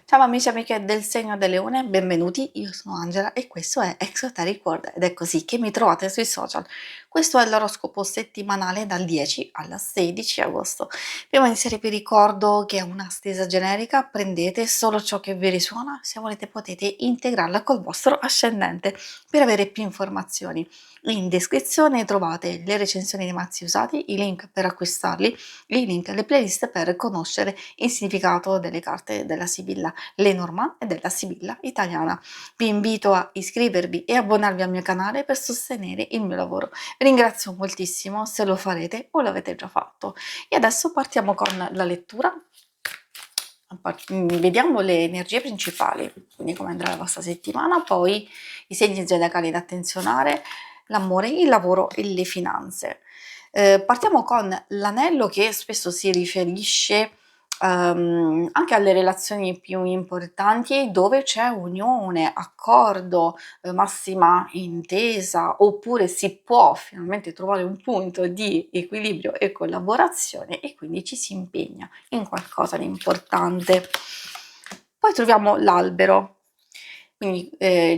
Ciao amici e amiche del segno del leone, benvenuti, io sono Angela e questo è Exoteric World ed è così che mi trovate sui social. Questo è l'oroscopo settimanale dal 10 al 16 agosto. Prima di iniziare vi ricordo che è una stesa generica, prendete solo ciò che vi risuona, se volete potete integrarla col vostro ascendente per avere più informazioni. In descrizione trovate le recensioni dei mazzi usati, i link per acquistarli, i link alle playlist per conoscere il significato delle carte della Sibilla Lenormand e della Sibilla italiana. Vi invito a iscrivervi e abbonarvi al mio canale per sostenere il mio lavoro. Vi ringrazio moltissimo se lo farete o l'avete già fatto. E adesso partiamo con la lettura. Vediamo le energie principali, quindi come andrà la vostra settimana, poi i segni zodiacali da attenzionare, l'amore, il lavoro e le finanze. Partiamo con l'anello che spesso si riferisce anche alle relazioni più importanti dove c'è unione, accordo, massima intesa, oppure si può finalmente trovare un punto di equilibrio e collaborazione e quindi ci si impegna in qualcosa di importante. Poi troviamo l'albero. Quindi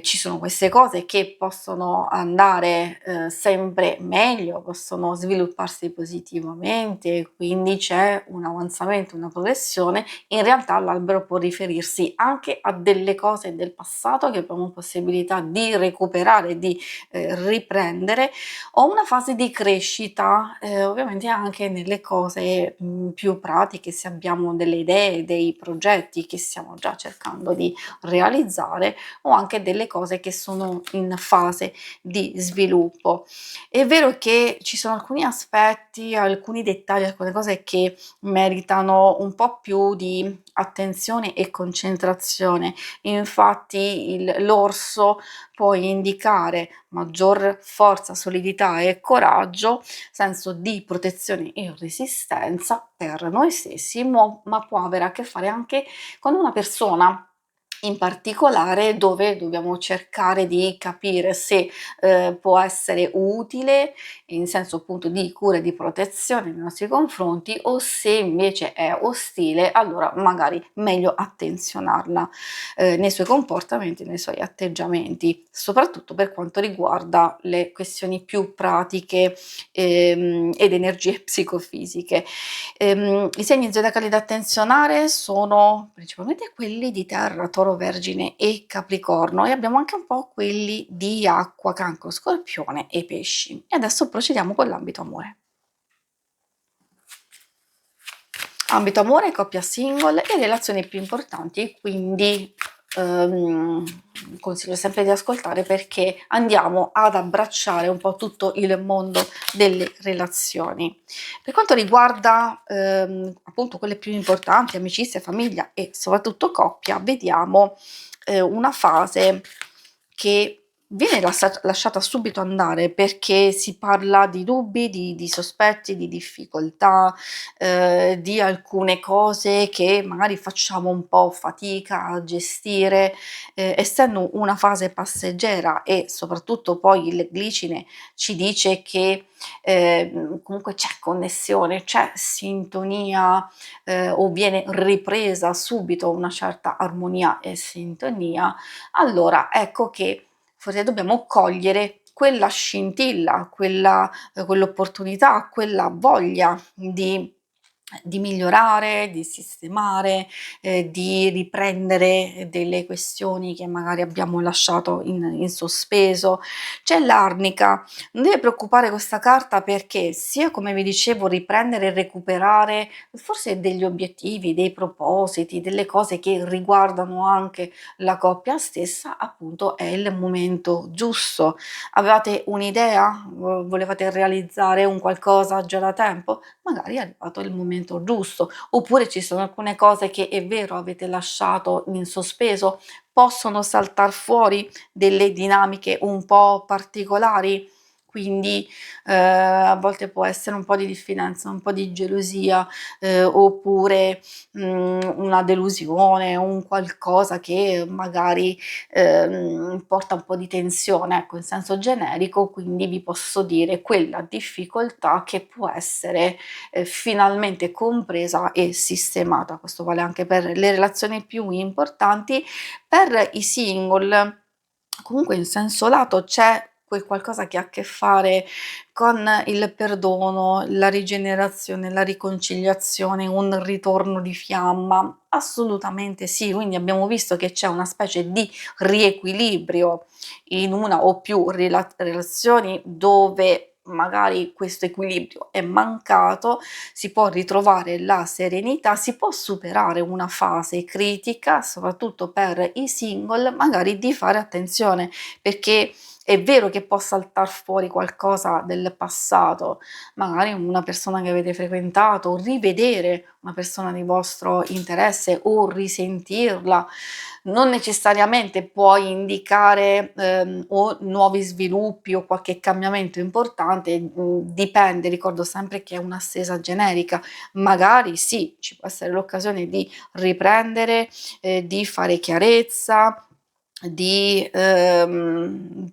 ci sono queste cose che possono andare sempre meglio, possono svilupparsi positivamente, quindi c'è un avanzamento, una progressione. In realtà l'albero può riferirsi anche a delle cose del passato che abbiamo possibilità di recuperare, di riprendere, o una fase di crescita, ovviamente anche nelle cose più pratiche, se abbiamo delle idee, dei progetti che stiamo già cercando di realizzare o anche delle cose che sono in fase di sviluppo. È vero che ci sono alcuni aspetti, alcuni dettagli, alcune cose che meritano un po' più di attenzione e concentrazione. Infatti l'orso può indicare maggior forza, solidità e coraggio, senso di protezione e resistenza per noi stessi, ma può avere a che fare anche con una persona in particolare dove dobbiamo cercare di capire se può essere utile in senso appunto di cura e di protezione nei nostri confronti o se invece è ostile, allora magari meglio attenzionarla nei suoi comportamenti, nei suoi atteggiamenti, soprattutto per quanto riguarda le questioni più pratiche ed energie psicofisiche. I segni zodiacali da attenzionare sono principalmente quelli di Terra, Toro, Vergine e Capricorno e abbiamo anche un po' quelli di Acqua, Cancro, Scorpione e Pesci. E adesso procediamo con l'ambito amore. Ambito amore, coppia single e relazioni più importanti, quindi consiglio sempre di ascoltare perché andiamo ad abbracciare un po' tutto il mondo delle relazioni. Per quanto riguarda appunto quelle più importanti, amicizia, famiglia e soprattutto coppia, vediamo una fase che viene lasciata subito andare perché si parla di dubbi, di sospetti, di difficoltà, di alcune cose che magari facciamo un po' fatica a gestire, essendo una fase passeggera e soprattutto poi il glicine ci dice che comunque c'è connessione, c'è sintonia, o viene ripresa subito una certa armonia e sintonia, allora ecco che forse dobbiamo cogliere quella scintilla, quell'opportunità, quella voglia di migliorare, di sistemare, di riprendere delle questioni che magari abbiamo lasciato in sospeso. C'è l'arnica, non deve preoccupare questa carta perché sia come vi dicevo riprendere e recuperare forse degli obiettivi, dei propositi, delle cose che riguardano anche la coppia stessa, appunto è il momento giusto. Avevate un'idea? Volevate realizzare un qualcosa già da tempo? Magari è arrivato il momento giusto, oppure ci sono alcune cose che è vero avete lasciato in sospeso, possono saltar fuori delle dinamiche un po' particolari, quindi a volte può essere un po' di diffidenza, un po' di gelosia, oppure, una delusione, un qualcosa che magari, porta un po' di tensione, ecco, in senso generico, quindi vi posso dire quella difficoltà che può essere, finalmente compresa e sistemata. Questo vale anche per le relazioni più importanti. Per i single, comunque in senso lato c'è quel qualcosa che ha a che fare con il perdono, la rigenerazione, la riconciliazione, un ritorno di fiamma. Assolutamente sì, quindi abbiamo visto che c'è una specie di riequilibrio in una o più relazioni dove magari questo equilibrio è mancato, si può ritrovare la serenità, si può superare una fase critica, soprattutto per i single, magari di fare attenzione, perché è vero che può saltar fuori qualcosa del passato, magari una persona che avete frequentato, rivedere una persona di vostro interesse o risentirla, non necessariamente può indicare, o nuovi sviluppi o qualche cambiamento importante, dipende, ricordo sempre che è un'attesa generica. Magari sì, ci può essere l'occasione di riprendere, di fare chiarezza, di,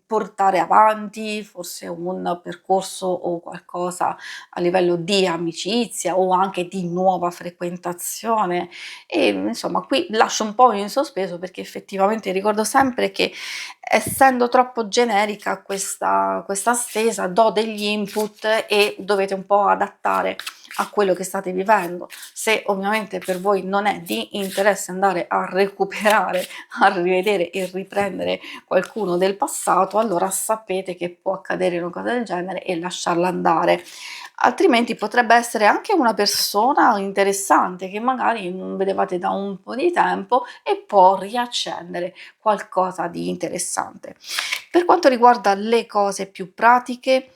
portare avanti forse un percorso o qualcosa a livello di amicizia o anche di nuova frequentazione. E insomma qui lascio un po' in sospeso perché effettivamente ricordo sempre che essendo troppo generica questa stesa do degli input e dovete un po' adattare a quello che state vivendo. Se ovviamente per voi non è di interesse andare a recuperare, a rivedere e riprendere qualcuno del passato, allora sapete che può accadere una cosa del genere e lasciarla andare. Altrimenti potrebbe essere anche una persona interessante che magari non vedevate da un po' di tempo e può riaccendere qualcosa di interessante. Per quanto riguarda le cose più pratiche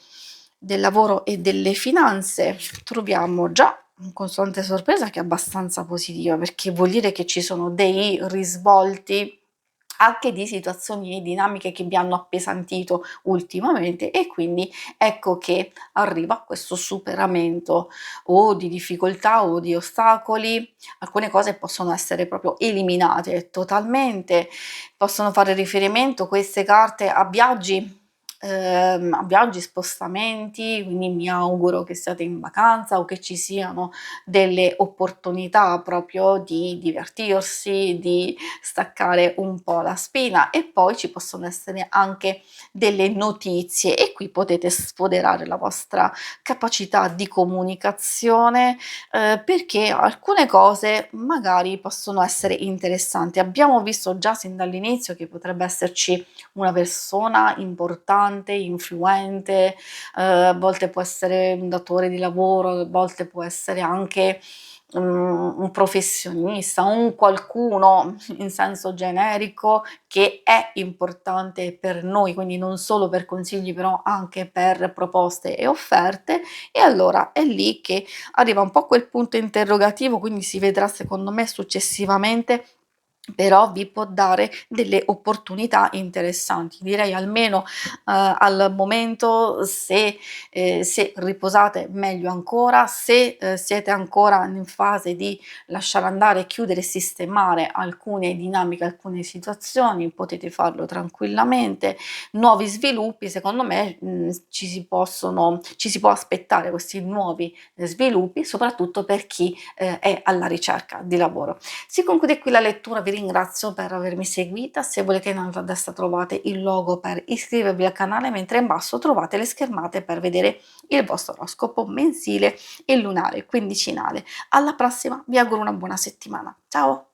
del lavoro e delle finanze, troviamo già un costante sorpresa che è abbastanza positiva, perché vuol dire che ci sono dei risvolti anche di situazioni e dinamiche che vi hanno appesantito ultimamente e quindi ecco che arriva questo superamento o di difficoltà o di ostacoli. Alcune cose possono essere proprio eliminate totalmente, possono fare riferimento queste carte a viaggi, spostamenti, quindi mi auguro che siate in vacanza o che ci siano delle opportunità proprio di divertirsi, di staccare un po' la spina e poi ci possono essere anche delle notizie e qui potete sfoderare la vostra capacità di comunicazione, perché alcune cose magari possono essere interessanti. Abbiamo visto già sin dall'inizio che potrebbe esserci una persona importante, influente, a volte può essere un datore di lavoro, a volte può essere anche un professionista, un qualcuno in senso generico che è importante per noi, quindi non solo per consigli, però anche per proposte e offerte, e allora è lì che arriva un po' quel punto interrogativo, quindi si vedrà secondo me successivamente, però vi può dare delle opportunità interessanti. Direi almeno, al momento se riposate meglio ancora, se, siete ancora in fase di lasciare andare, chiudere e sistemare alcune dinamiche, alcune situazioni, potete farlo tranquillamente. Nuovi sviluppi secondo me, ci si può aspettare questi nuovi, sviluppi, soprattutto per chi, è alla ricerca di lavoro. Si conclude qui la lettura, vi ringrazio per avermi seguita, se volete in alto a destra trovate il logo per iscrivervi al canale, mentre in basso trovate le schermate per vedere il vostro oroscopo mensile e lunare quindicinale. Alla prossima, vi auguro una buona settimana. Ciao!